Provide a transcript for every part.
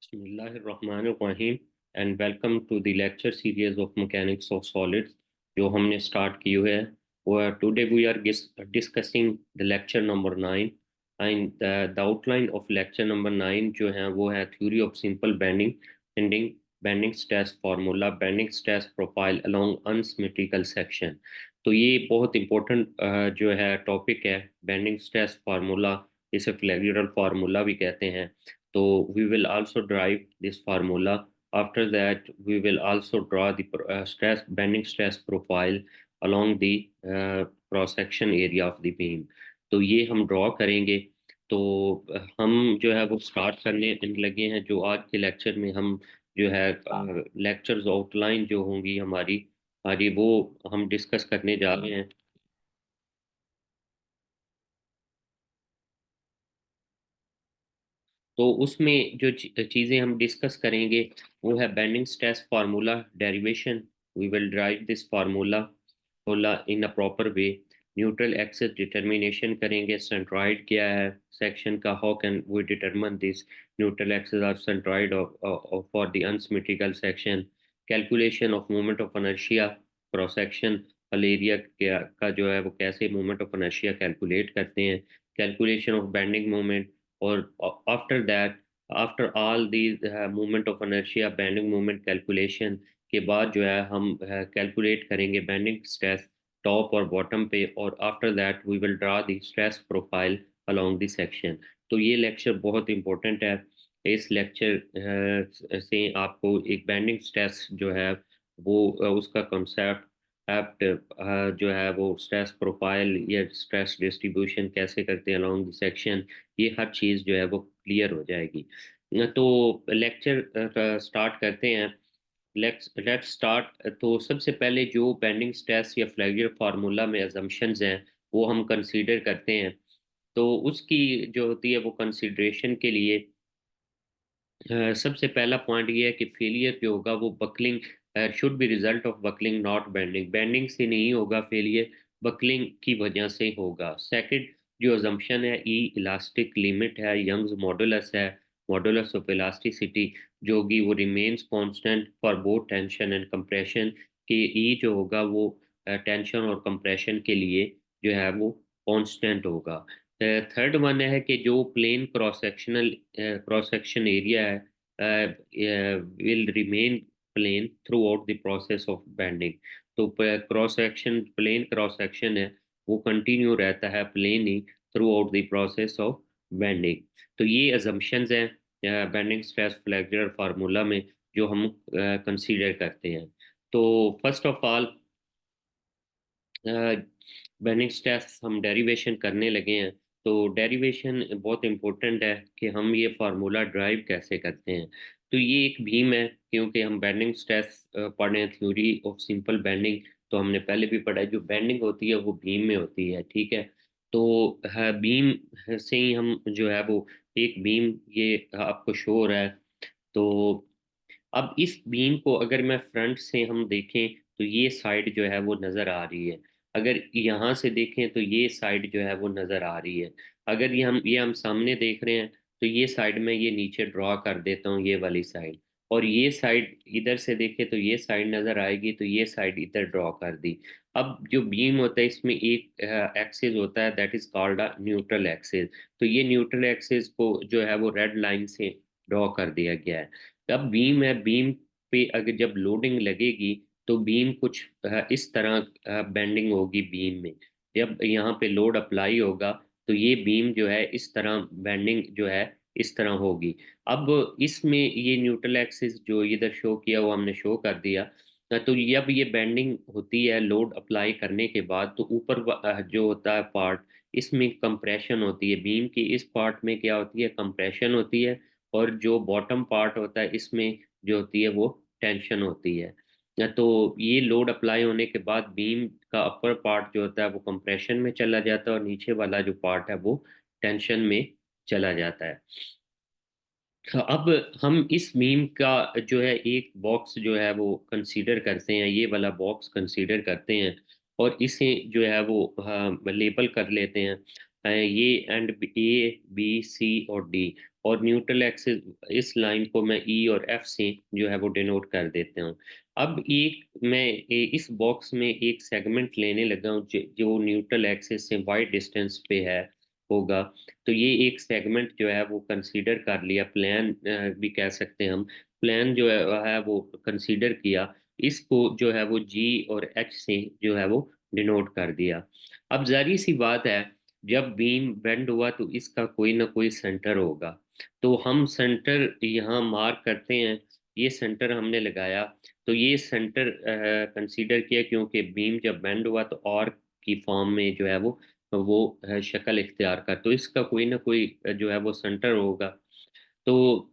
बिस्मिल्लाहिर्रहमानिर्रहीम and welcome to the lecture series of mechanics of solids जो हमने start की हुई है। Today we are discussing the lecture number 9 and the outline of lecture number 9 जो है वो है theory of simple bending bending bending stress formula bending stress profile along unsymmetrical section. तो ये बहुत इंपॉर्टेंट जो है टॉपिक है। बेंडिंग स्ट्रेस फार्मूला, इसे फ्लेक्सुरल फार्मूला भी कहते हैं। So we will also derive this formula. After that, we will also draw the bending stress profile along the cross-section area of the beam. तो ये हम ड्रॉ करेंगे। तो हम जो है वो स्टार्ट करने लगे हैं। जो आज के लेक्चर में हम जो है लेक्चर्स आउटलाइन जो होंगी हमारी हमारी वो हम डिस्कस करने जा रहे हैं। तो उसमें जो चीज़ें हम डिस्कस करेंगे वो है bending stress formula derivation. We will derive this formula formula in a proper way. Neutral axis determination करेंगे, सेंट्रॉइड क्या है सेक्शन का, how can we determine this neutral axis और centroid for the unsymmetrical section. Calculation of moment of inertia cross section area का जो है वो कैसे मोमेंट ऑफ इनर्शिया कैलकुलेट करते हैं। Calculation of bending moment. और after that, after all these moment of inertia bending moment calculation के बाद जो है हम कैलकुलेट करेंगे बेंडिंग स्ट्रेस टॉप और बॉटम पे। और after that we will draw the stress profile along the section. तो ये लेक्चर बहुत इंपॉर्टेंट है। इस लेक्चर से आपको एक बेंडिंग स्ट्रेस जो है वो उसका कॉन्सेप्ट एप्ट जो है वो स्ट्रेस प्रोफाइल या स्ट्रेस डिस्ट्रीब्यूशन कैसे करते हैं अलोंग द सेक्शन, ये हर चीज़ जो है वो क्लियर हो जाएगी। तो लेक्चर स्टार्ट करते हैं। Let's start. तो सबसे पहले जो बेंडिंग स्ट्रेस या फ्लेक्सुरल फार्मूला में अजम्पशंस हैं वो हम कंसीडर करते हैं। तो उसकी जो होती है वो कंसीडरेशन के लिए सबसे पहला पॉइंट ये है कि फेलियर जो होगा वो buckling should be result of buckling not bending. Bending से नहीं होगा फेलियर, बकलिंग की वजह से होगा। सेकंड जो अजम्पशन है ई इलास्टिक लिमिट है, यंग्स मॉडुलस है, मॉडुलस ऑफ इलास्टिसिटी जो होगी वो remains constant for both tension and compression. कि ई जो होगा वो टेंशन और कंप्रेशन के लिए जो है वो कांस्टेंट होगा। थर्ड वन है कि जो प्लेन क्रॉस सेक्शन एरिया है will remain plane throughout the process of bending. तो प्लेन क्रॉस सेक्शन है वो कंटिन्यू रहता है प्लेन ही throughout the process of bending. तो ये अजम्पशंस हैं बेंडिंग स्ट्रेस फ्लेक्सुरल फार्मूला में जो हम कंसीडर करते हैं। तो फर्स्ट ऑफ ऑल बेनिक स्ट्रेस हम डेरिवेशन करने लगे हैं। तो डेरिवेशन बहुत इंपॉर्टेंट है कि हम ये फार्मूला ड्राइव कैसे करते हैं। तो ये एक बीम है, क्योंकि हम बेंडिंग स्ट्रेस पढ़े हैं थ्योरी ऑफ सिंपल बेंडिंग। तो हमने पहले भी पढ़ा है जो बेंडिंग होती है वो बीम में होती है, ठीक है। तो बीम से ही हम जो है वो एक बीम ये आपको शो हो रहा है। तो अब इस बीम को अगर मैं फ्रंट से हम देखें तो ये साइड जो है वो नज़र आ रही है। अगर यहाँ से देखें तो ये साइड जो है वो नज़र आ रही है। अगर ये हम सामने देख रहे हैं तो ये साइड में ये नीचे ड्रॉ कर देता हूँ, ये वाली साइड। और ये साइड इधर से देखें तो ये साइड नज़र आएगी, तो ये साइड इधर ड्रॉ कर दी। अब जो बीम होता है इसमें एक एक्सिस होता है that is called a neutral axis. तो ये न्यूट्रल एक्सिस को जो है वो रेड लाइन से ड्रॉ कर दिया गया है। अब बीम है, बीम पे अगर जब लोडिंग लगेगी तो बीम कुछ इस तरह बेंडिंग होगी बीम में। जब यहाँ पे लोड अप्लाई होगा तो ये बीम जो है इस तरह बेंडिंग जो है इस तरह होगी। अब इसमें ये न्यूट्रल एक्सिस जो इधर शो किया वो हमने शो कर दिया। तो जब ये बेंडिंग होती है लोड अप्लाई करने के बाद तो ऊपर जो होता है पार्ट, इसमें कंप्रेशन होती है। बीम की इस पार्ट में क्या होती है, कंप्रेशन होती है। और जो बॉटम पार्ट होता है इसमें जो होती है वो टेंशन होती है। तो ये लोड अप्लाई होने के बाद बीम का अपर पार्ट जो होता है वो कंप्रेशन में चला जाता है और नीचे वाला जो पार्ट है वो टेंशन में चला जाता है। तो अब हम इस बीम का जो है एक बॉक्स जो है वो कंसीडर करते हैं, ये वाला बॉक्स कंसीडर करते हैं। और इसे जो है वो लेबल कर लेते हैं ये एंड ए बी सी और डी। और न्यूट्रल एक्सिस इस लाइन को मैं ई और एफ से जो है वो डिनोट कर देता हूँ। अब मैं इस बॉक्स में एक सेगमेंट लेने लगा हूँ जो न्यूट्रल एक्सिस से वाई डिस्टेंस पे है होगा। तो ये एक सेगमेंट जो है वो कंसीडर कर लिया, प्लान भी कह सकते हैं हम। प्लान जो है वो कंसीडर किया, इसको जो है वो जी और एच से जो है वो डिनोट कर दिया। अब जारी सी बात है, जब बीम बेंड हुआ तो इसका कोई ना कोई सेंटर होगा। तो हम सेंटर यहाँ मार्क करते हैं, ये सेंटर हमने लगाया। तो ये सेंटर कंसीडर किया क्योंकि बीम जब बेंड हुआ तो और की फॉर्म में जो है वो शक्ल इख्तियार कर, तो इसका कोई ना कोई जो है वो सेंटर होगा। तो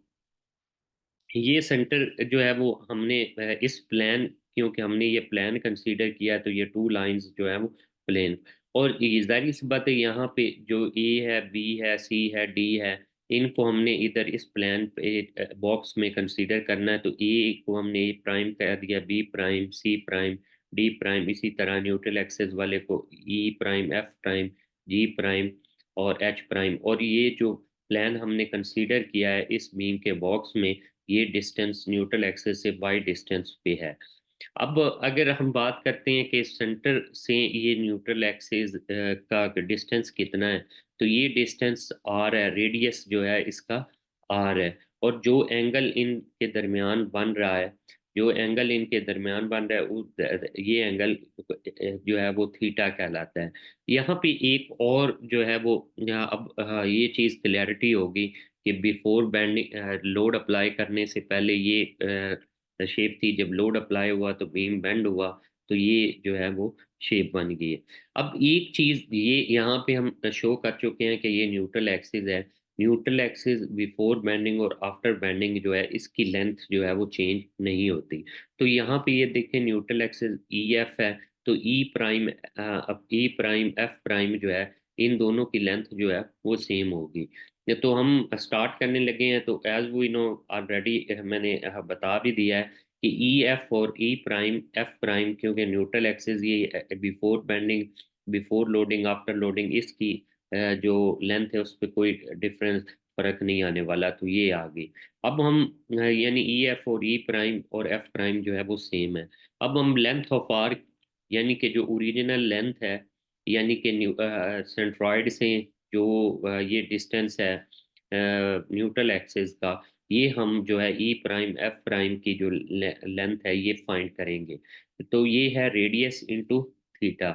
ये सेंटर जो है वो हमने इस प्लान, क्योंकि हमने ये प्लान कंसीडर किया तो ये टू लाइंस जो है वो प्लेन। और ये जाहिर सी बात है, यहाँ पे जो ए है, बी है, सी है, डी है, इनको हमने इधर इस प्लान पे बॉक्स में कंसीडर करना है। तो ए को हमने ए प्राइम कह दिया, B prime, C prime, D prime, इसी तरह न्यूट्रल एक्सिस वाले को ई प्राइम, एफ प्राइम, जी प्राइम और एच प्राइम। और ये जो प्लान हमने कंसीडर किया है इस बीम के बॉक्स में, ये डिस्टेंस न्यूट्रल एक्सिस से वाई डिस्टेंस पे है। अब अगर हम बात करते हैं कि सेंटर से ये न्यूट्रल एक्सिस का डिस्टेंस कितना है, तो ये डिस्टेंस आर है, रेडियस जो है इसका आर है। और जो एंगल इनके दरमियान बन रहा है, जो एंगल इनके दरमियान बन रहा है ये एंगल जो है वो थीटा कहलाता है। यहाँ पे एक और जो है वो, यहाँ अब ये चीज़ क्लैरिटी होगी कि बिफोर बैंडिंग लोड अप्लाई करने से पहले ये शेप थी, जब लोड अप्लाई हुआ तो बीम बेंड हुआ, तो ये जो है वो शेप बन गई है। अब एक चीज ये यहाँ पे हम शो कर चुके हैं कि ये न्यूट्रल एक्सिस है। न्यूट्रल एक्सिस बिफोर बेंडिंग और आफ्टर बेंडिंग जो है इसकी लेंथ जो है वो चेंज नहीं होती। तो यहाँ पे ये देखें, न्यूट्रल एक्सिस ई एफ है, तो ई प्राइम, अब ई प्राइम एफ प्राइम जो है, इन दोनों की लेंथ जो है वो सेम होगी। ये तो हम स्टार्ट करने लगे हैं, तो एज वी नो ऑलरेडी मैंने बता भी दिया है कि ई एफ और ई प्राइम एफ प्राइम, क्योंकि न्यूट्रल एक्सिस ये before bending, before loading, after loading, इसकी जो लेंथ है उस पर कोई डिफरेंस, फर्क नहीं आने वाला, तो ये आ गई। अब हम यानी ई एफ और ई प्राइम और एफ प्राइम जो है वो सेम है। अब हम लेंथ ऑफ आर्क, यानी कि जो ओरिजिनल लेंथ है, यानी कि सेंट्रॉइड से जो ये डिस्टेंस है न्यूट्रल एक्सिस का, ये हम जो है ई प्राइम एफ प्राइम की जो लेंथ है ये फाइंड करेंगे। तो ये है रेडियस इंटू थीटा।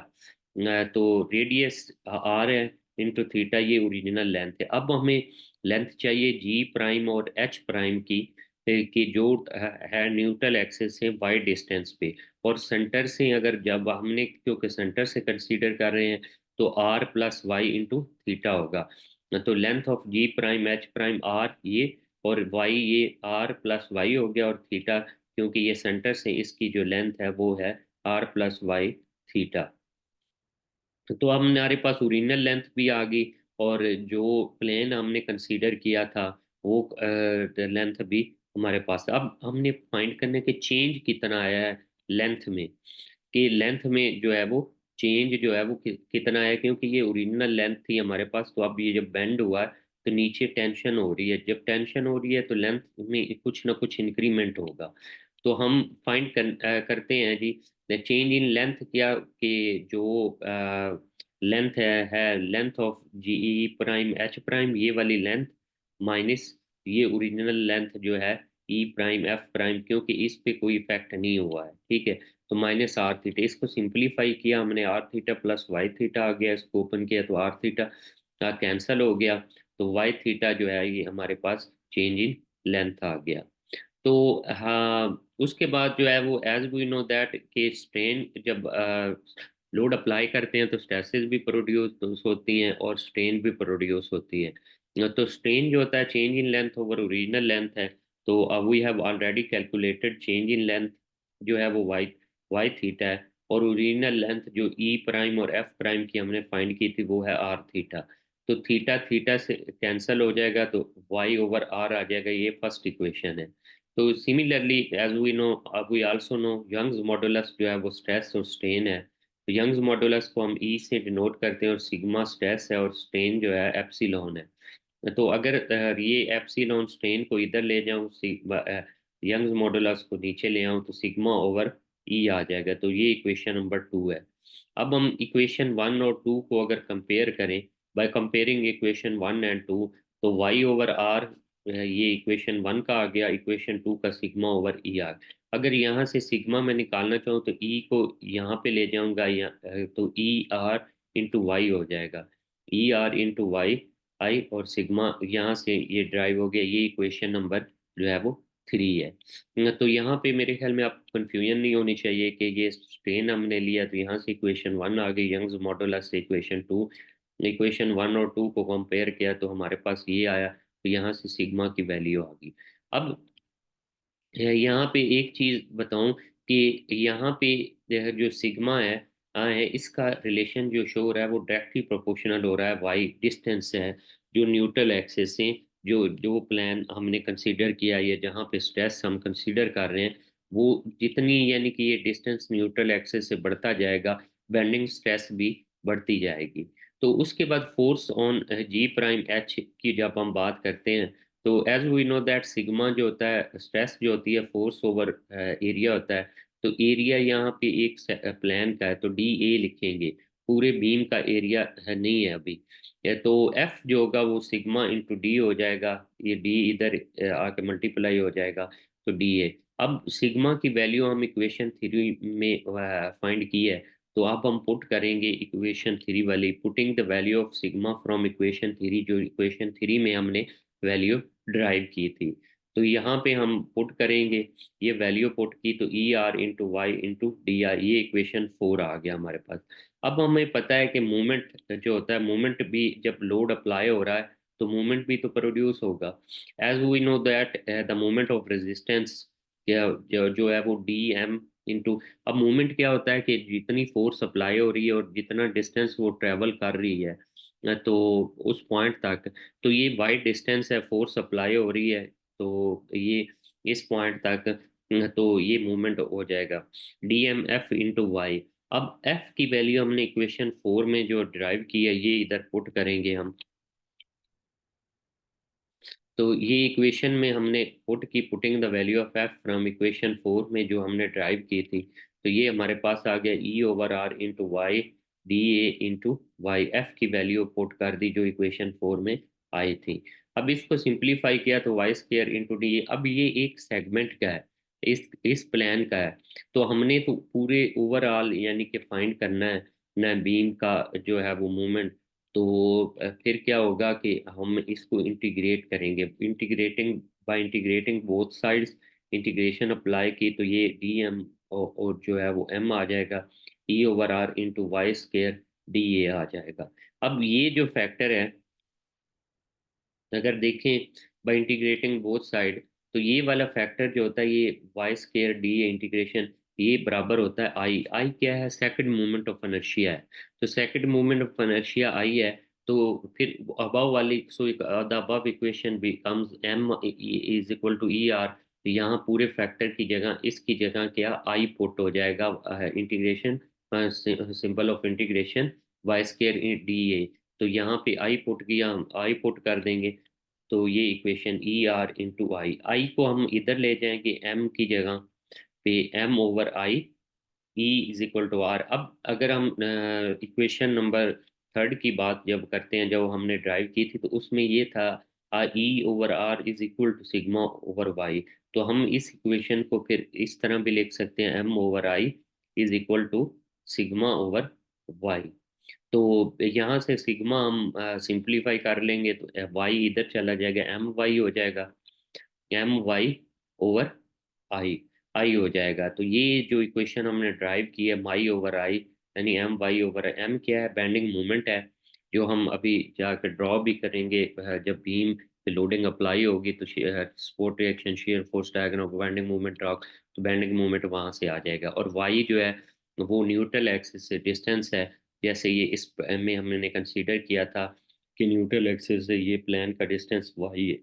तो रेडियस आर है इंटू थीटा, ये ओरिजिनल लेंथ है। अब हमें लेंथ चाहिए जी प्राइम और एच प्राइम की जो है न्यूट्रल एक्सिस से वाई डिस्टेंस पे। और सेंटर से, अगर जब हमने क्योंकि सेंटर से कंसीडर कर रहे हैं, तो R plus Y into theta होगा। तो length of G prime H prime R ये, और वाई ये आर प्लस वाई हो गया, और थीटा क्योंकि ये सेंटर से इसकी जो लेंथ है वो है आर प्लस वाई थीटा। तो अब हमारे पास ओरिजिनल लेंथ भी आ गई, और जो प्लेन हमने कंसीडर किया था वो लेंथ भी हमारे पास है। अब हमने फाइंड करने के चेंज कितना आया है लेंथ में, कि लेंथ में जो है वो चेंज जो है वो कितना है, क्योंकि ये ओरिजिनल लेंथ थी हमारे पास। तो अब ये जब बेंड हुआ है तो नीचे टेंशन हो रही है, जब टेंशन हो रही है तो लेंथ में कुछ ना कुछ इंक्रीमेंट होगा। तो हम करते हैं जी, चेंज इन लेंथ क्या, कि जो लेंथ है length of G E prime H prime, ये वाली लेंथ माइनस ये ओरिजिनल लेंथ जो है ई प्राइम एफ प्राइम, क्योंकि इस पे कोई इफेक्ट नहीं हुआ है, ठीक है। तो माइनस आर थीटा, इसको सिंपलीफाई किया हमने, R theta plus Y theta आ गया, इसको ओपन किया तो आर थीटा कैंसल हो गया। तो वाई थीटा जो है ये हमारे पास चेंज इन लेंथ आ गया। तो हाँ, उसके बाद जो है वो एज वी नो दैट कि स्ट्रेन जब लोड अप्लाई करते हैं तो स्ट्रेसेस भी प्रोड्यूस होती हैं और स्ट्रेन भी प्रोड्यूस होती है। तो स्ट्रेन जो होता है change in length over original length है। तो we have already calculated change in length जो है वो वाई वाई थीटा है, और ओरिजिनल लेंथ जो ई प्राइम और एफ प्राइम की हमने फाइंड की थी वो है आर थीटा। तो थीटा थीटा से कैंसल हो जाएगा, तो वाई ओवर आर आ जाएगा, ये फर्स्ट इक्वेशन है। तो similarly as we know, we also know Young's modulus जो है वो स्ट्रेस और स्ट्रेन है। तो यंग्स मॉडुलस को हम ई से डिनोट करते हैं, और सिग्मा स्ट्रेस है और स्ट्रेन जो है एप्सिलॉन है। तो अगर ये एप्सिलॉन स्ट्रेन को इधर ले जाऊं, यंग्स मॉडुलस को नीचे ले आऊं, तो सिग्मा ओवर ई आ जाएगा। तो ये इक्वेशन नंबर 2 है। अब हम इक्वेशन 1 और 2 को अगर कंपेयर करें, बाय कंपेयरिंग इक्वेशन 1 एंड 2, तो वाई ओवर आर, ये इक्वेशन 1 का आ गया, इक्वेशन 2 का सिग्मा ओवर ई आ गया। अगर यहाँ से सिग्मा मैं निकालना चाहूँ तो ई को यहाँ पे ले जाऊंगा, तो ई आर इंटू वाई हो जाएगा, ई आर इंटू वाई आई, और सिग्मा यहाँ से ये ड्राइव हो गया। ये इक्वेशन नंबर जो है वो 3 है। तो यहाँ पे मेरे ख्याल में आप कंफ्यूजन नहीं होनी चाहिए कि ये स्ट्रेन हमने लिया, तो यहाँ से इक्वेशन 1 आ गई, यंग्स मॉडुलस से इक्वेशन 2, इक्वेशन 1 और 2 को कंपेयर किया तो हमारे पास ये आया, तो यहाँ से सिग्मा की वैल्यू आ गई। अब यहाँ पे एक चीज बताऊं कि यहाँ पे जो सिग्मा है, इसका रिलेशन जो शो हो रहा है वो डायरेक्टली प्रोपोर्शनल हो रहा है वाई डिस्टेंस से है, जो न्यूट्रल एक्सिस से, जो जो प्लान हमने कंसीडर किया है, जहाँ पे स्ट्रेस हम कंसीडर कर रहे हैं, वो जितनी, यानी कि ये डिस्टेंस न्यूट्रल एक्सिस से बढ़ता जाएगा, बेंडिंग स्ट्रेस भी बढ़ती जाएगी। तो उसके बाद force on G prime H की जब हम बात करते हैं, तो as we know that sigma जो होता है, स्ट्रेस जो होती है, फोर्स ओवर एरिया होता है। तो एरिया यहाँ पे एक प्लान का है, तो डी ए लिखेंगे, पूरे बीम का एरिया है नहीं है अभी। तो एफ जो होगा वो सिग्मा इंटू डी हो जाएगा, ये डी इधर आके मल्टीप्लाई हो जाएगा, तो डी ए। अब सिग्मा की वैल्यू हम इक्वेशन 3 में फाइंड की है, तो अब हम पुट करेंगे इक्वेशन 3 वाली, putting the value of sigma from equation 3, जो इक्वेशन 3 में हमने वैल्यू ड्राइव की थी। तो यहाँ पे हम पुट करेंगे, ये वैल्यू पुट की, तो E R into Y into D R, ये इक्वेशन 4 आ गया हमारे पास। अब हमें पता है कि मूवमेंट जो होता है, मूवमेंट भी जब लोड अप्लाई हो रहा है तो मूवमेंट भी तो प्रोड्यूस होगा। As we know that the movement of resistance जो है वो डी एम इंटू, अब मूवमेंट क्या होता है कि जितनी फोर्स अप्लाई हो रही है और जितना डिस्टेंस वो ट्रेवल कर रही है, तो उस पॉइंट तक, तो ये वाइड डिस्टेंस है, फोर्स अप्लाई हो रही है, तो ये इस पॉइंट तक, तो ये मूवमेंट हो जाएगा D M F into Y. अब एफ की वैल्यू हमने इक्वेशन 4 में जो ड्राइव की है, ये इधर पुट करेंगे हम। तो ये इक्वेशन में हमने पुट की, putting the value of F from equation 4 में जो हमने ड्राइव की थी, तो ये हमारे पास आ गया E over R into Y D A into Y. F की वैल्यू पुट कर दी जो इक्वेशन 4 में आई थी। अब इसको सिंप्लीफाई किया तो Y square into D A. अब ये एक सेगमेंट का है, इस प्लान का है, तो हमने तो पूरे ओवरऑल यानी कि फाइंड करना है ना बीम का जो है वो मूवमेंट। तो फिर क्या होगा कि हम इसको इंटीग्रेट करेंगे, integrating, by integrating both sides, integration apply की, तो ये डी एम और जो है वो एम आ जाएगा, E over R into Y square D A आ जाएगा। अब ये जो फैक्टर है, अगर देखें बाय इंटीग्रेटिंग बोथ साइड, तो ये वाला फैक्टर जो होता है, ये वाई स्केयर डी इंटीग्रेशन, ये बराबर होता है आई। आई क्या है? सेकंड मोमेंट ऑफ इनर्शिया है। तो second moment of inertia I है, तो फिर अबव वाली, so the above equation becomes M is equal to E R. यहाँ पूरे फैक्टर की जगह, इसकी जगह क्या, आई पुट हो जाएगा, integration, symbol of integration Y square D A. तो यहाँ पे आई पुट किया, हम आई पुट कर देंगे, तो ये equation E R into I, I को हम इधर ले जाएंगे एम की जगह पे, M over I, E is equal to R. अब अगर हम इक्वेशन नंबर 3 की बात जब करते हैं, जब हमने ड्राइव की थी, तो उसमें ये था E over R is equal to sigma over Y. तो हम इस इक्वेशन को फिर इस तरह भी लिख सकते हैं, M over I is equal to sigma over Y. तो यहाँ से सिग्मा हम सिंप्लीफाई कर लेंगे, तो वाई इधर चला जाएगा, एम वाई हो जाएगा, एम वाई ओवर आई, आई हो जाएगा। तो ये जो इक्वेशन हमने ड्राइव की है, माई ओवर आई, यानी एम वाई ओवर, एम क्या है? बेंडिंग मोमेंट है, जो हम अभी जाकर ड्रॉ भी करेंगे, जब बीम पे लोडिंग अप्लाई होगी, तो support reaction, shear force diagram, bending moment draw, तो बेंडिंग मोमेंट वहां से आ जाएगा। और वाई जो है वो न्यूट्रल एक्सिस से डिस्टेंस है, जैसे ये इस में हमने कंसीडर किया था कि न्यूट्रल एक्सिस से ये प्लेन का डिस्टेंस वाई है,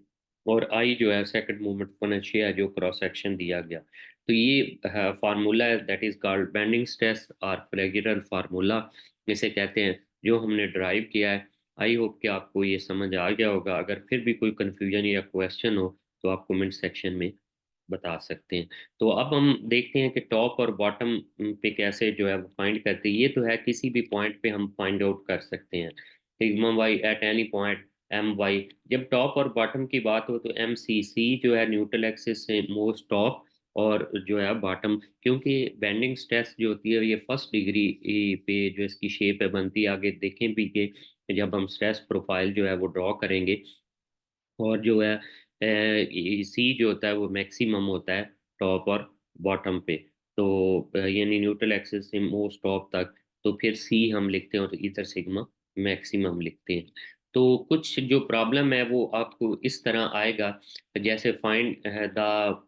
और आई जो है सेकंड मोमेंट पोटेंशियल है जो क्रॉस सेक्शन दिया गया। तो ये फार्मूला है, that is called bending stress और फ्लेक्सुरल फार्मूला इसे कहते हैं, जो हमने ड्राइव किया है। आई होप कि आपको ये समझ आ गया होगा। अगर फिर भी कोई कन्फ्यूजन या क्वेश्चन हो तो आप कमेंट सेक्शन में बता सकते हैं। तो अब हम देखते हैं कि टॉप और बॉटम पे कैसे जो है वो फाइंड करते हैं। ये तो है किसी भी पॉइंट पे हम फाइंड आउट कर सकते हैं, sigma Y at any point M Y. जब टॉप और बॉटम की बात हो तो एम सी सी जो है न्यूट्रल एक्सिस से मोस्ट टॉप, और जो है बॉटम, क्योंकि बेंडिंग स्ट्रेस जो होती है ये फर्स्ट डिग्री पे जो इसकी शेप है बनती है। आगे देखें भी कि जब हम स्ट्रेस प्रोफाइल जो है वो ड्रॉ करेंगे, और जो है सी जो होता है वो मैक्सिमम होता है टॉप और बॉटम पे। तो यानी न्यूट्रल एक्सिस से मोस्ट टॉप तक, तो फिर सी हम लिखते हैं और इधर सिग्मा मैक्सिमम लिखते हैं। तो कुछ जो प्रॉब्लम है वो आपको इस तरह आएगा, जैसे find the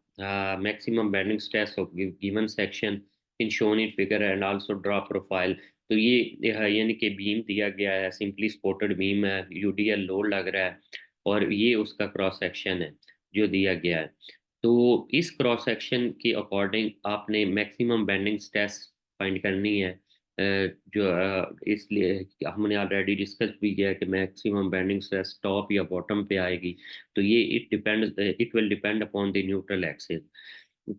maximum bending stress of given section in shown in figure and also draw profile. तो ये यानी कि बीम दिया गया है, सिंपली सपोर्टेड बीम है, यूडीएल लोड लग रहा है, और ये उसका क्रॉस सेक्शन है जो दिया गया है। तो इस क्रॉस सेक्शन के अकॉर्डिंग आपने मैक्सिमम बेंडिंग स्ट्रेस फाइंड करनी है। जो इसलिए हमने ऑलरेडी डिस्कस भी किया कि मैक्सिमम बेंडिंग स्ट्रेस टॉप या बॉटम पे आएगी। तो ये it will depend upon the neutral axis.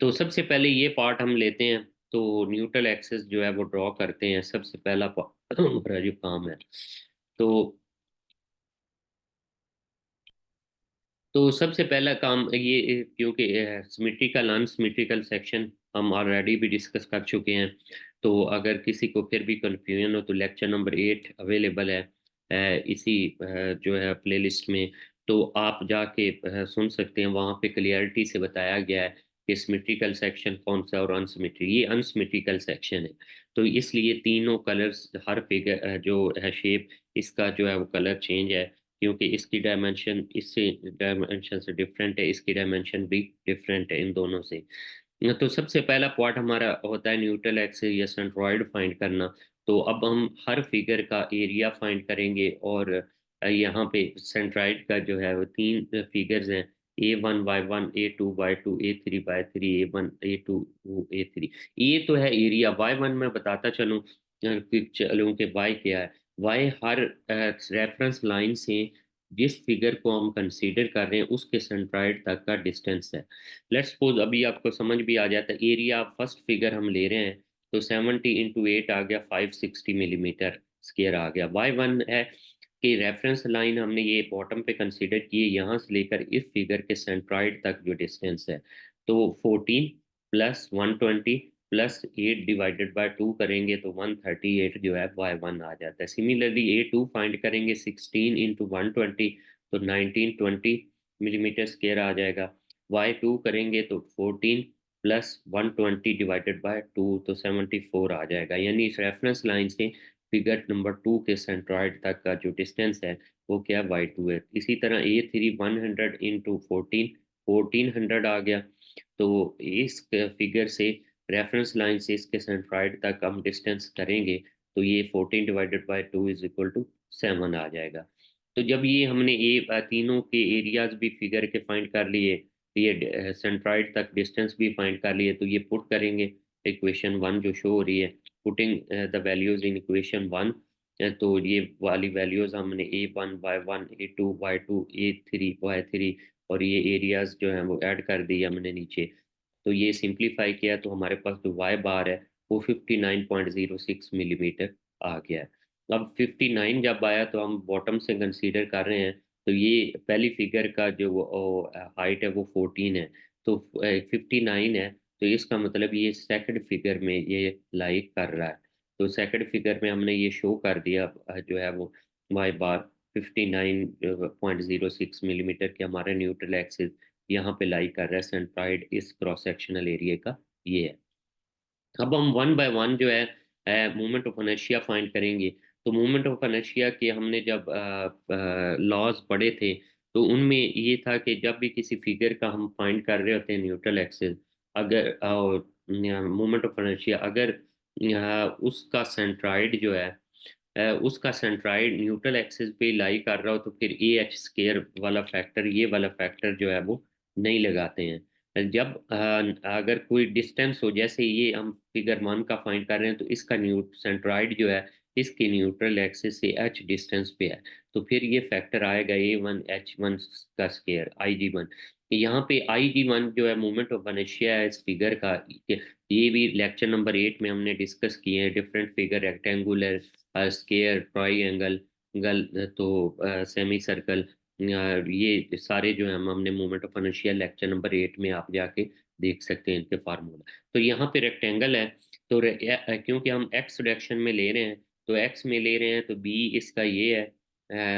तो सबसे पहले ये पार्ट हम लेते हैं। तो न्यूट्रल एक्सिस जो है वो ड्रॉ करते हैं, सबसे पहला हमारा जो काम है। तो सबसे पहला काम ये, क्योंकि सिमेट्रिकल अनसिमेट्रिकल सेक्शन हम ऑलरेडी भी डिस्कस कर चुके हैं। तो अगर किसी को फिर भी कंफ्यूजन हो तो लेक्चर नंबर 8 अवेलेबल है इसी जो है प्लेलिस्ट में। तो आप जाके सुन सकते हैं, वहाँ पे क्लियरिटी से बताया गया है कि सिमेट्रिकल सेक्शन कौन सा और अनसिमेट्रिक, ये अनसिमेट्रिकल सेक्शन है। तो इसलिए तीनों कलर्स, हर फिगर जो है शेप, इसका जो है वो कलर चेंज है, क्योंकि इसकी डायमेंशन इससे डायमेंशन से डिफरेंट है, इसकी डायमेंशन भी डिफरेंट है इन दोनों से। तो सबसे पहला पार्ट हमारा होता है न्यूट्रल एक्सिस या सेंट्रॉइड फाइंड करना। तो अब हम हर फिगर का एरिया फाइंड करेंगे, और यहाँ पे सेंट्रॉइड का जो है वो तीन फिगर्स हैं, A1 Y1 A2 Y2 A3 Y3 A1 A2 A3। ये तो है एरिया। Y1 में बताता चलूँ कि चलूँ कि Y क्या है। वाई हर रेफरेंस लाइन से जिस फिगर को हम कंसीडर कर रहे हैं उसके सेंट्रॉइड तक का डिस्टेंस है। लेट्स सपोज अभी आपको समझ भी आ जाता है, एरिया फर्स्ट फिगर हम ले रहे हैं तो 70 × 8 आ गया, 560 मिलीमीटर स्क्वायर आ गया। Y1 है कि रेफरेंस लाइन हमने ये बॉटम पे कंसीडर की है, यहाँ से लेकर इस फिगर के सेंट्रॉइड तक जो डिस्टेंस है। तो 14 + 120 + 8 ÷ 2 करेंगे तो 138 जो है Y1 आ जाता है। सिमिलरली A2 फाइंड करेंगे, 16 × 120 तो 1920 मिलीमीटर स्क्वायर आ जाएगा। Y2 करेंगे तो 14 + 120 ÷ 2 तो 74 आ जाएगा। यानी इस रेफरेंस लाइन से फिगर नंबर 2 के सेंट्रॉइड तक का जो डिस्टेंस है वो क्या Y2 है। इसी तरह A3 100 × 14 1400 आ गया। तो इस फिगर से रेफरेंस लाइन से इसके सेंट्रॉइड तक हम डिस्टेंस करेंगे तो ये 14 ÷ 2 = 7 आ जाएगा। तो जब ये हमने ये तीनों के एरियाज भी फिगर के फाइंड कर लिए, ये सेंट्रॉइड तक डिस्टेंस भी फाइंड कर लिए, तो ये पुट करेंगे इक्वेशन 1 जो शो हो रही है। Putting the values in equation 1, तो ये वाली वैल्यूज हमने A1 Y1 A2 Y2 A3 Y3 और ये एरियाज जो हैं वो ऐड कर दिए हमने नीचे। तो ये सिंप्लीफाई किया तो हमारे पास जो वाई बार है वो 59.06 मिलीमीटर आ गया है। अब 59 जब आया तो हम बॉटम से कंसीडर कर रहे हैं, तो ये पहली फिगर का जो हाइट है वो 14 है, तो 59 है। तो इसका मतलब ये सेकंड फिगर में ये लाई कर रहा है। तो सेकंड फिगर में हमने ये शो कर दिया जो है वो वाई बार 59.06 मिलीमीटर के हमारे न्यूट्रल एक्सिस यहाँ पे लाई कर रहा है, सेंट्रॉइड इस क्रॉस सेक्शनल एरिया का ये है। अब हम वन बाय वन जो है मोमेंट ऑफ इनर्शिया फाइंड करेंगे। तो मोमेंट ऑफ इनर्शिया के हमने जब लॉज पढ़े थे तो उनमें ये था कि जब भी किसी फिगर का हम फाइंड कर रहे होते हैं न्यूट्रल एक्सिस, अगर मोमेंट ऑफ इनर्शिया अगर उसका सेंट्रॉइड जो है उसका सेंट्राइड न्यूट्रल एक्सिस पे लाई कर रहा हो तो फिर AH² वाला फैक्टर, ये वाला फैक्टर जो है वो नहीं लगाते हैं। जब अगर कोई डिस्टेंस हो, जैसे ये हम फिगर 1 का फाइंड कर रहे हैं तो इसका न्यू सेंट्राइड जो है इसके न्यूट्रल एक्सिस से h डिस्टेंस पे है, तो फिर ये फैक्टर आएगा a1h1 का स्क्वायर IG1। यहाँ पे IG1 जो है मोमेंट ऑफ इनर्शिया है इस फिगर का, ये भी लेक्चर नंबर 8 में हमने डिस्कस किए हैं। Different figure, rectangular, square, triangle, गल तो सेमी सर्कल, ये सारे जो है हमने moment of inertia lecture number 8 में आप जाके देख सकते हैं इनके फार्मूला। तो यहाँ पे रेक्टेंगल है, तो क्योंकि हम एक्स डायरेक्शन में ले रहे हैं, तो एक्स में ले रहे हैं तो बी इसका ये है,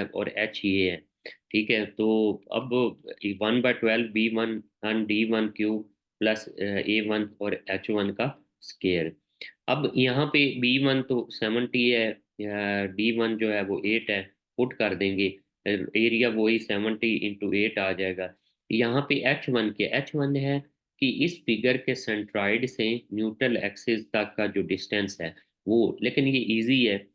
और एच ये है। ठीक है, तो अब 1/12 B1 and D1 cube plus A1 और H1 का स्केयर। अब यहाँ पे B1 तो 70 है, D1 जो है वो 8 है, पुट कर देंगे, एरिया वही 70 × 8 आ जाएगा। यहाँ पे H1 है कि इस फिगर के सेंट्रॉइड से न्यूट्रल एक्सिस तक का जो डिस्टेंस है वो, लेकिन ये इजी है।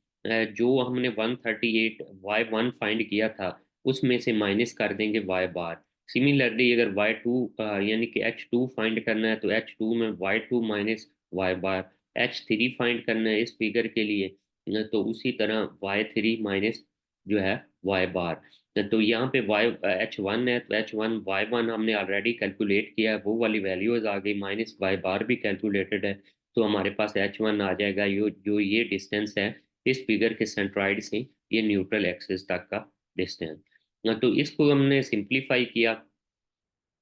जो हमने 138 Y1 फाइंड किया था उसमें से माइनस कर देंगे Y बार। सिमिलरली अगर Y2 यानी कि H2 फाइंड करना है तो H2 में Y2 माइनस Y बार, H3 फाइंड करना है इस फिगर के लिए, तो उसी तरह Y3 माइनस जो है Y बार। तो यहाँ पे H1 है, तो H1 Y1 हमने ऑलरेडी कैलकुलेट किया है, वो वाली वैल्यूज आ गई, माइनस Y बार भी कैलकुलेटेड है। तो हमारे पास H1 आ जाएगा, जो ये डिस्टेंस है इस फिगर के सेंट्रॉइड से ये न्यूट्रल एक्सिस तक का डिस्टेंस। तो इसको हमने सिंप्लीफाई किया,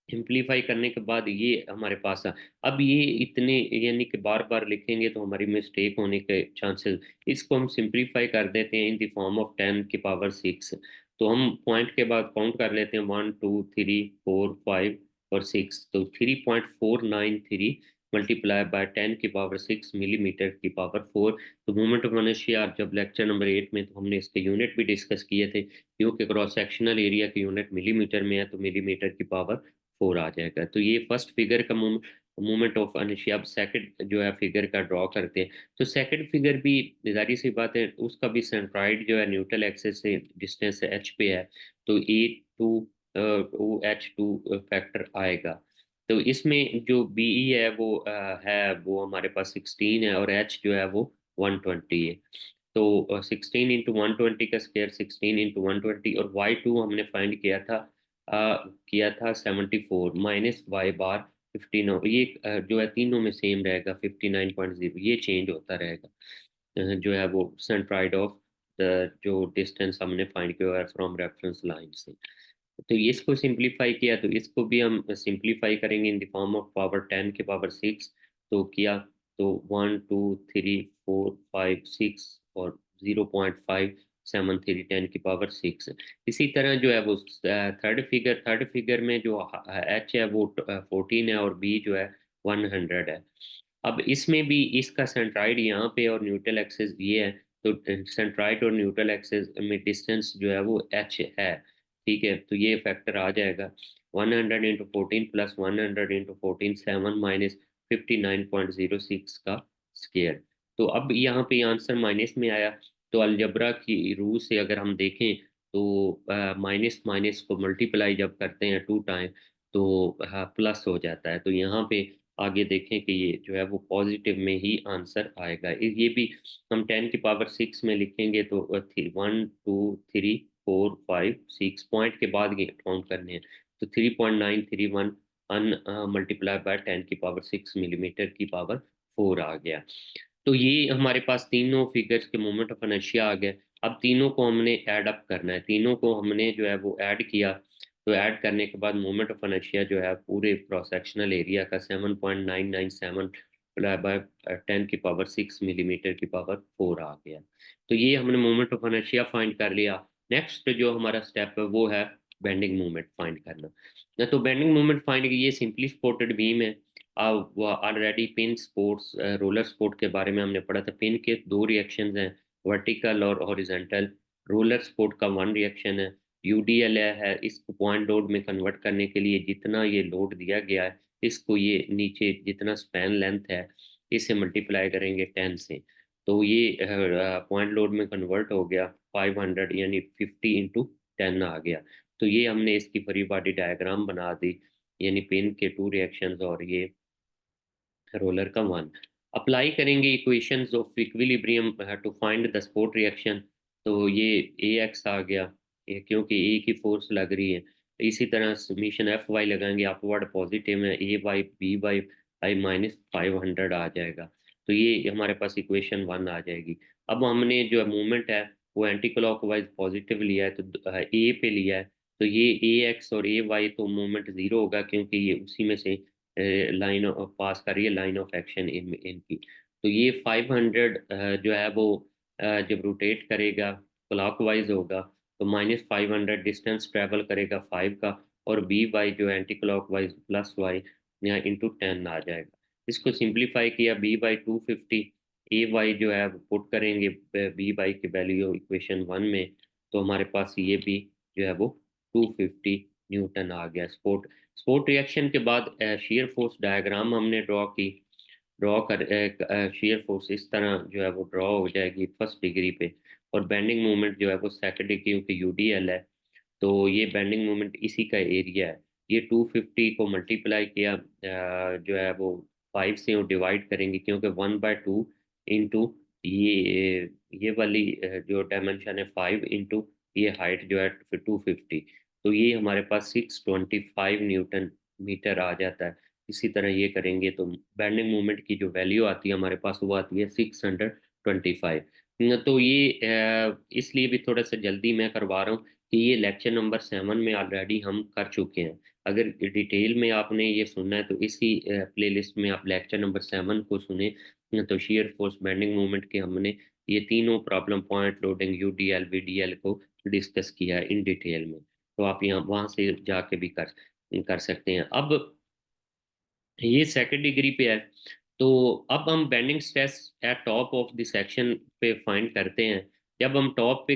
सिंप्लीफाई करने के बाद ये हमारे पास आ, अब ये इतने यानी कि बार बार लिखेंगे तो हमारी मिस्टेक होने के चांसेस, इसको हम सिंप्लीफाई कर देते हैं इन द फॉर्म ऑफ 10⁶। तो हम पॉइंट के बाद काउंट कर लेते हैं 1 2 3 4 5 और 6, तो 3.493 मल्टीप्लाई बाय 10⁶ mm⁴। तो मोमेंट ऑफ इनर्शिया जब लेक्चर नंबर 8 में, तो हमने इसके यूनिट भी डिस्कस किए थे, क्योंकि क्रॉस सेक्शनल एरिया की यूनिट मिलीमीटर में है, तो मिलीमीटर⁴ आ जाएगा। तो ये फर्स्ट फिगर का मोमेंट ऑफ इनर्शिया। अब सेकंड जो है फिगर का ड्रॉ करते हैं, तो सेकंड फिगर भी जारी सी बात है, उसका भी सेंट्रॉइड जो है न्यूट्रल एक्सिस से डिस्टेंस एच पे है, तो H2 फैक्टर आएगा। तो इसमें जो बी है वो वो हमारे पास 16 है, और एच जो है वो 120 है। तो 16 × 120 का स्क्वायर, 16 × 120, और Y2 हमने फाइंड किया था 74 माइनस Y बार 59। ये जो है तीनों में सेम रहेगा, 59.0, ये चेंज होता रहेगा। जो है वो सेंट्रॉइड ऑफ जो डिस्टेंस हमने फाइंड किया है फ्रॉम रेफरेंस लाइन से। तो ये इसको सिंप्लीफाई किया, तो इसको भी हम सिंप्लीफाई करेंगे in the form of power 10⁶। तो किया, तो 1 2 3 4 5 6 और 0.573 10⁶। इसी तरह जो है वो थर्ड फिगर में जो एच है वो 14 है, और बी जो है 100 है। अब इसमें भी इसका सेंट्राइड यहाँ पे और न्यूट्रल एक्सिस ये है, तो सेंट्राइड और न्यूट्रल एक्सिस में डिस्टेंस जो है वो एच है। ठीक है, तो ये फैक्टर आ जाएगा 100 × 14 प्लस 100 × 14 7 माइनस 59.06 का स्केयर। तो अब यहाँ पे आंसर माइनस में आया, तो अलजबरा की रूल से अगर हम देखें तो माइनस माइनस को मल्टीप्लाई जब करते हैं 2 टाइम, तो प्लस हो जाता है। तो यहाँ पे आगे देखें कि ये जो है वो पॉजिटिव में ही आंसर आएगा। ये भी हम 10⁶ में लिखेंगे, तो 1 2 3 4 5 6 पॉइंट के बाद ये काउंट करने हैं, तो 3.931 अन मल्टीप्लाई बाय 10⁻⁴ आ गया। तो ये हमारे पास तीनों फिगर्स के मोमेंट ऑफ इनर्शिया आ गए। अब तीनों को हमने ऐड अप करना है, तीनों को हमने जो है वो ऐड किया, तो ऐड करने के बाद मोमेंट ऑफ इनर्शिया जो है पूरे क्रॉस सेक्शनल एरिया का 7.997 बाय 10⁶ mm⁴ आ गया। तो ये हमने मोमेंट ऑफ इनर्शिया फाइंड कर लिया। नेक्स्ट जो हमारा स्टेप है वो है बेंडिंग मोमेंट फाइंड करना। तो बेंडिंग मोमेंट फाइंड, ये सिंपली सपोर्टेड बीम है। Already pin sports, roller sport के बारे में हमने पढ़ा था। पिन के दो रिएक्शंस हैं, वर्टिकल और हॉरिजॉन्टल। रोलर स्पोर्ट का वन रिएक्शन है। यूडीएल है, इसको पॉइंट लोड में कन्वर्ट करने के लिए जितना ये लोड दिया गया है, इसको ये नीचे जितना स्पैन लेंथ है इसे मल्टीप्लाई करेंगे 10 से, तो ये पॉइंट लोड में कन्वर्ट हो गया 500, यानी 50 × 10 आ गया। तो ये हमने इसकी फ्री बॉडी डायग्राम बना दी, यानी पिन के 2 रिएक्शंस और ये रोलर का 1। अप्लाई करेंगे equations of equilibrium to find the support reaction. तो ये ए एक्स आ गया, ये क्योंकि ए की फोर्स लग रही है। इसी तरह समीशन एफ वाई लगाएंगे, अपवर्ड पॉजिटिव है, A by B by I minus 500 आ जाएगा। तो ये हमारे पास इक्वेशन 1 आ जाएगी। अब हमने जो मूवमेंट है वो एंटी क्लॉकवाइज पॉजिटिव लिया है, तो ए पे लिया है। तो ये ए एक्स और ए वाई तो मूवमेंट जीरो होगा, क्योंकि ये उसी में से लाइन ऑफ पास कर रही है, लाइन ऑफ एक्शन इनकी। तो ये 500 जो है वो जब रोटेट करेगा क्लॉकवाइज होगा, तो -500 डिस्टेंस ट्रेवल करेगा 5 का, और बी वाई जो एंटी क्लॉकवाइज प्लस वाई यहाँ इंटू 10 आ जाएगा। इसको सिंप्लीफाई किया, बी बाई 250, ए वाई जो है पुट करेंगे बी वाई की वैल्यू इक्वेशन 1 में, तो हमारे पास ये भी जो है वो 250 न्यूटन आ गया। स्पोर्ट रिएक्शन के बाद शेयर फोर्स डायग्राम हमने ड्रॉ कर शेयर फोर्स इस तरह जो है वो ड्रॉ हो जाएगी फर्स्ट डिग्री पे, और बेंडिंग मोमेंट जो है वो सेकंड डिग्री, क्योंकि यूडीएल है तो ये बेंडिंग मोमेंट इसी का एरिया है। ये 250 को मल्टीप्लाई किया जो है वो 5 से डिवाइड करेंगे, क्योंकि 1/2 इंटू ये वाली जो डायमेंशन है 5 इंटू ये हाइट जो है फिर 250, तो ये हमारे पास 625 न्यूटन मीटर आ जाता है। इसी तरह ये करेंगे तो बेंडिंग मोमेंट की जो वैल्यू आती है हमारे पास वो आती है 625। तो ये इसलिए भी थोड़ा सा जल्दी मैं करवा रहा हूँ कि ये लेक्चर नंबर 7 में ऑलरेडी हम कर चुके हैं। अगर डिटेल में आपने ये सुनना है तो इसी प्लेलिस्ट में आप लेक्चर नंबर 7 को सुने। तो शेयर फोर्स बेंडिंग मोमेंट के हमने ये तीनों problem point loading UDL VDL को डिस्कस किया है इन डिटेल में। तो आप यहाँ वहाँ से जाके भी कर सकते हैं। अब ये सेकंड डिग्री पे है, तो अब हम bending stress eight top of the section पे फाइंड करते हैं। जब हम टॉप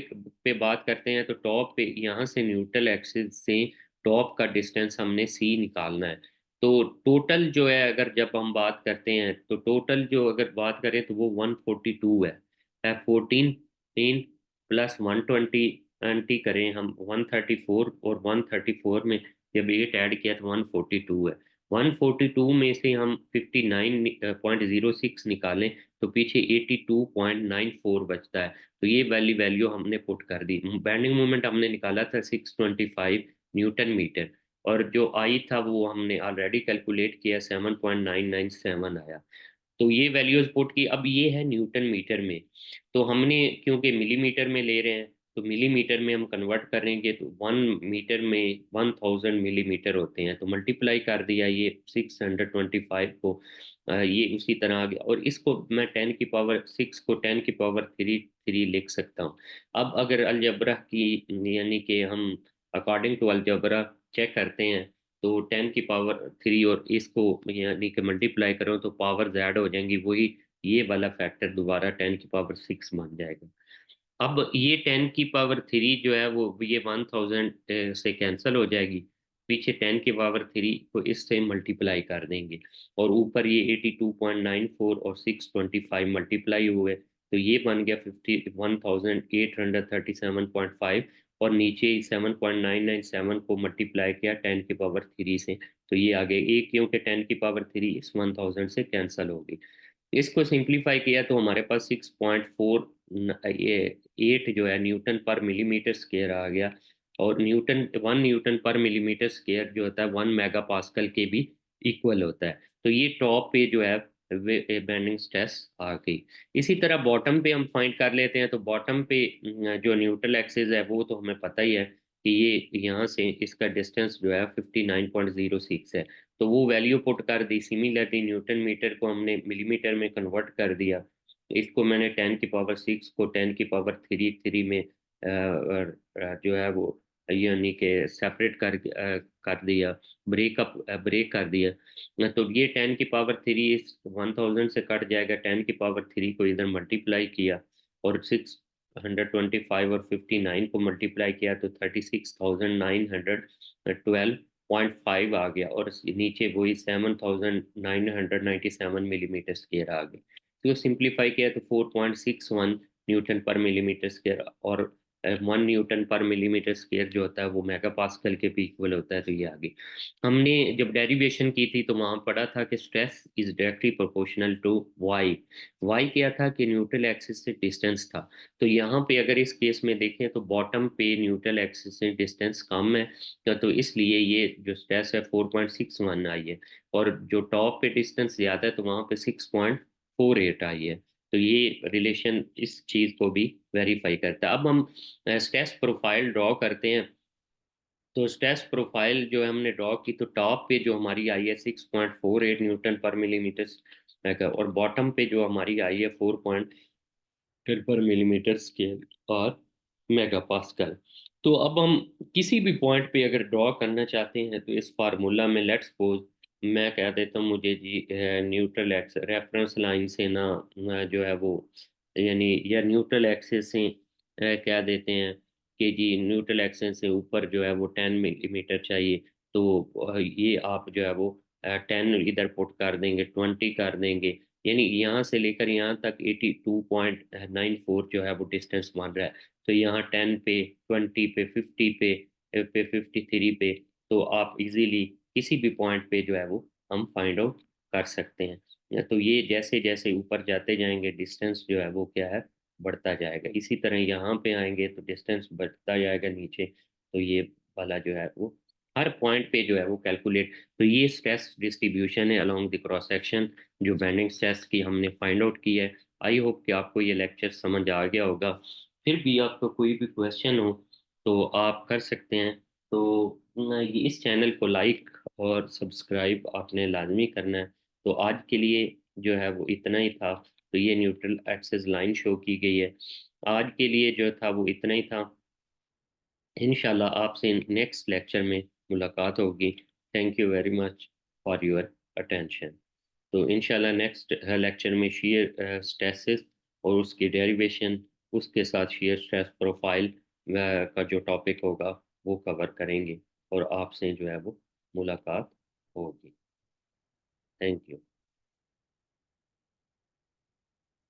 पे बात करते हैं तो टॉप पे यहाँ से न्यूट्रल एक्सिस से टॉप का डिस्टेंस हमने सी निकालना है। तो टोटल जो है अगर जब हम बात करते हैं तो टोटल जो अगर बात करें तो वो 142 है 14 इन प्लस 120 एंटी करें हम 134, और 134 में जब 8 ऐड किया तो 142 है। 142 में से हम 59.06 निकालें तो पीछे 82.94 बचता है। तो ये वाली वैल्यू हमने पुट कर दी। बेंडिंग मोमेंट हमने निकाला था 625 न्यूटन मीटर, और जो आई था वो हमने ऑलरेडी कैलकुलेट किया, 7.997 आया। तो ये वैल्यूज पुट की। अब ये है न्यूटन मीटर में, तो हमने क्योंकि मिलीमीटर में ले रहे हैं तो मिलीमीटर में हम कन्वर्ट करेंगे तो 1 मीटर में 1000 मिलीमीटर होते हैं, तो मल्टीप्लाई कर दिया ये 625 को। ये उसी तरह आ गया, और इसको मैं 10 की पावर 6 को 10 की पावर 3 लिख सकता हूँ। अब अगर अलजबरा की यानी कि हम अकॉर्डिंग टू अलजबरा चेक करते हैं, तो 10 की पावर 3 और इसको यानी कि मल्टीप्लाई करो तो पावर जेड हो जाएंगी, वही ये वाला फैक्टर दोबारा 10 की पावर 6 बन जाएगा। अब ये 10 की पावर 3 जो है वो ये 1000 से कैंसिल हो जाएगी, पीछे 10 की पावर 3 को इससे मल्टीप्लाई कर देंगे, और ऊपर ये 82.94 और 625 मल्टीप्लाई हुए, तो ये बन गया 51,837.5, और नीचे 7.997 को मल्टीप्लाई किया 10 की पावर 3 से, तो ये आ गए एक, क्योंकि 10 की पावर 3 इस 1000 से कैंसिल होगी। इसको सिंप्लीफाई किया तो हमारे पास 6.4 ये 8 जो है न्यूटन पर मिलीमीटर स्क्वायर आ गया, और 1 न्यूटन पर मिलीमीटर स्क्वायर जो होता है 1 मेगा पास्कल के भी इक्वल होता है। तो ये टॉप पे जो है बेंडिंग स्ट्रेस आ गई। इसी तरह बॉटम पे हम फाइंड कर लेते हैं। तो बॉटम पे जो न्यूट्रल एक्सिस है वो तो हमें पता ही है कि ये यहाँ से इसका डिस्टेंस जो है 59.06 है, तो वो वैल्यू पुट कर दी। सिमिलरली न्यूटन मीटर को हमने मिलीमीटर में कन्वर्ट कर दिया, इसको मैंने 10 की पावर 6 को 10 की पावर 3 में जो है वो यानी कि सेपरेट कर दिया, ब्रेक कर दिया। तो ये 10 की पावर 3 इस 1000 से कट जाएगा, 10 की पावर 3 को इधर मल्टीप्लाई किया, और 625 और 59 को मल्टीप्लाई किया तो 36,912.5 आ गया, और नीचे वही 7,997 मिलीमीटर स्क्वायर आ गया। तो सिंप्लीफाई किया तो 4.61 न्यूटन पर मिलीमीटर स्क्वायर, और 1 न्यूटन पर मिलीमीटर स्क्वायर जो होता है वो मेगा पास्कल के भी इक्वल होता है, तो ये आ गई। हमने जब डेरिवेशन की थी तो वहाँ पढ़ा था कि stress is directly proportional to Y. Y क्या था कि न्यूट्रल एक्सिस से डिस्टेंस था। तो यहाँ पे अगर इस केस में देखें तो बॉटम पे न्यूट्रल एक्सिस से डिस्टेंस कम है, तो इसलिए ये जो स्ट्रेस है 4.61 आई है, और जो टॉप पे डिस्टेंस ज़्यादा है तो वहाँ पे 6.48 आई है। तो ये रिलेशन इस चीज़ को भी वेरीफाई करता है। अब हम स्ट्रेस प्रोफाइल ड्रॉ करते हैं। तो स्ट्रेस प्रोफाइल जो है हमने ड्रॉ की, तो टॉप पे जो हमारी आई है 6.48 न्यूटन पर मिलीमीटर का, और बॉटम पे जो हमारी आई है 4.10 पर मिलीमीटर स्केल और मेगा पास्कल। तो अब हम किसी भी पॉइंट पे अगर ड्रॉ करना चाहते हैं तो इस फार्मूला में लेट्स सपोज मैं कह देता हूँ मुझे जी न्यूट्रल एक्स रेफरेंस लाइन से ना जो है वो, यानी या न्यूट्रल एक्सिस से कह देते हैं कि जी न्यूट्रल एक्सिस से ऊपर जो है वो 10 मिलीमीटर चाहिए। तो ये आप जो है वो 10 इधर पुट कर देंगे, 20 कर देंगे, यानी यहाँ से लेकर यहाँ तक 82.94 जो है वो डिस्टेंस मान रहा है। तो यहाँ 10 पे, 20 पे, 50 पे 53 पे, तो आप इजीली किसी भी पॉइंट पे जो है वो हम फाइंड आउट कर सकते हैं। तो ये जैसे जैसे ऊपर जाते जाएंगे डिस्टेंस जो है वो क्या है, बढ़ता जाएगा। इसी तरह यहाँ पे आएंगे तो डिस्टेंस बढ़ता जाएगा नीचे, तो ये वाला जो है वो हर पॉइंट पे जो है वो कैलकुलेट। तो ये स्ट्रेस डिस्ट्रीब्यूशन है अलोंग द क्रॉस सेक्शन जो बेंडिंग स्ट्रेस की हमने फाइंड आउट की है। आई होप कि आपको ये लेक्चर समझ आ गया होगा। फिर भी आपको कोई भी क्वेश्चन हो तो आप कर सकते हैं। तो ये इस चैनल को लाइक और सब्सक्राइब आपने लाजमी करना है। तो आज के लिए जो है वो इतना ही था। तो ये न्यूट्रल एक्सिस लाइन शो की गई है। आज के लिए जो था वो इतना ही था। इंशाल्लाह आपसे नेक्स्ट लेक्चर में मुलाकात होगी। Thank you very much for your attention. तो इंशाल्लाह नेक्स्ट लेक्चर में शेयर स्ट्रेसेस और उसकी डेरिवेशन, उसके साथ शेयर स्ट्रेस प्रोफाइल का जो टॉपिक होगा वो कवर करेंगे, और आपसे जो है वो मुलाकात होगी। Thank you.